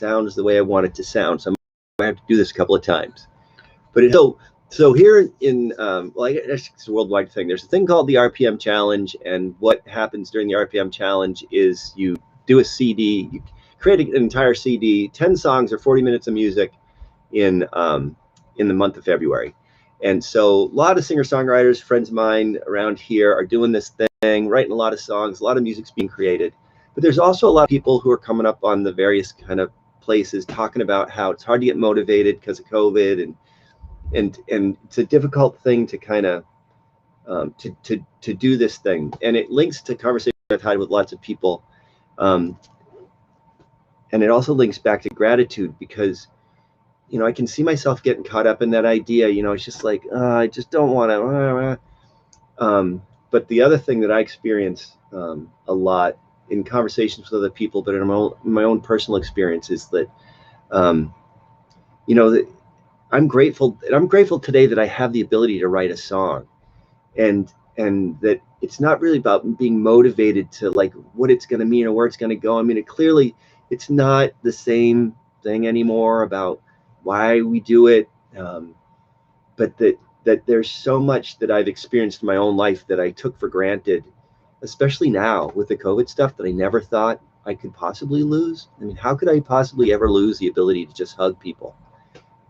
sounds the way I want it to sound. So I have to do this a couple of times. But so here in well, I guess it's a worldwide thing. There's a thing called the RPM challenge, and what happens during the RPM challenge is you do a CD, you create an entire CD, 10 songs or 40 minutes of music in the month of February. And so a lot of singer-songwriters, friends of mine around here, are doing this thing, writing a lot of songs, a lot of music's being created. But there's also a lot of people who are coming up on the various kind of places talking about how it's hard to get motivated because of COVID, and it's a difficult thing to kind of to do this thing. And it links to conversations I've had with lots of people, and it also links back to gratitude, because I can see myself getting caught up in that idea. It's just like, I just don't want to. But the other thing that I experience a lot in conversations with other people, but in my own personal experience, is that, that I'm grateful today that I have the ability to write a song, and that it's not really about being motivated to like what it's going to mean or where it's going to go. I mean, it's not the same thing anymore about why we do it, but that there's so much that I've experienced in my own life that I took for granted, especially now with the COVID stuff, that I never thought I could possibly lose. I mean, how could I possibly ever lose the ability to just hug people?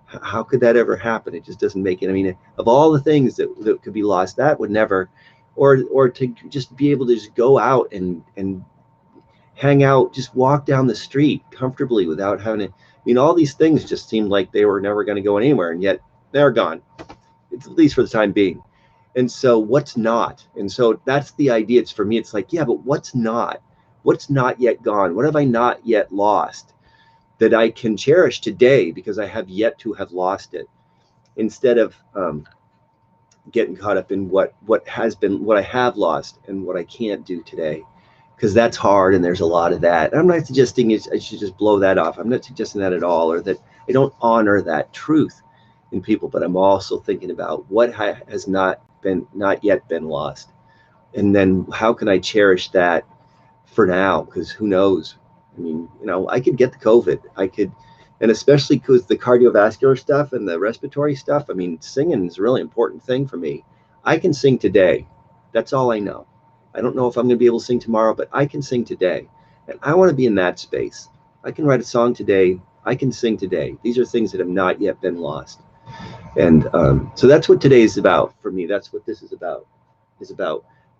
How could that ever happen? It just doesn't make it. I mean, of all the things that could be lost, that would never, or to just be able to just go out and hang out, just walk down the street comfortably without having to, all these things just seemed like they were never going to go anywhere, and yet they're gone, at least for the time being. And so what's not? And so that's the idea. It's for me, it's like, yeah, but what's not yet gone? What have I not yet lost that I can cherish today, because I have yet to have lost it, instead of getting caught up in what I have lost and what I can't do today, because that's hard, and there's a lot of that. I'm not suggesting I should just blow that off. I'm not suggesting that at all, or that I don't honor that truth in people, but I'm also thinking about what has not yet been lost, and then how can I cherish that for now, because who knows? I mean, I could get the COVID. And especially because the cardiovascular stuff and the respiratory stuff, I mean, singing is a really important thing for me. I can sing today. That's all I know. I don't know if I'm going to be able to sing tomorrow, but I can sing today. And I want to be in that space. I can write a song today. I can sing today. These are things that have not yet been lost. And so that's what today is about for me. That's what this is about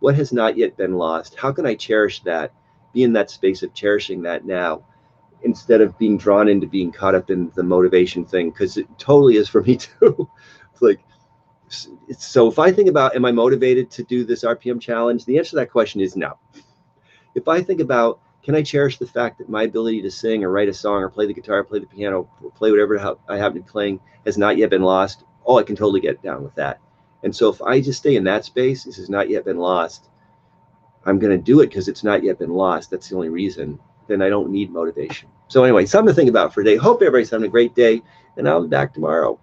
what has not yet been lost. How can I cherish that? Be in that space of cherishing that now, instead of being drawn into being caught up in the motivation thing, because it totally is for me too. It's like, so if I think about, am I motivated to do this RPM challenge? The answer to that question is no. If I think about, can I cherish the fact that my ability to sing or write a song or play the guitar, play the piano, or play whatever I happen to be playing has not yet been lost? Oh, I can totally get down with that. And so if I just stay in that space, this has not yet been lost, I'm going to do it because it's not yet been lost. That's the only reason. Then I don't need motivation. So anyway, something to think about for today. Hope everybody's having a great day, and I'll be back tomorrow.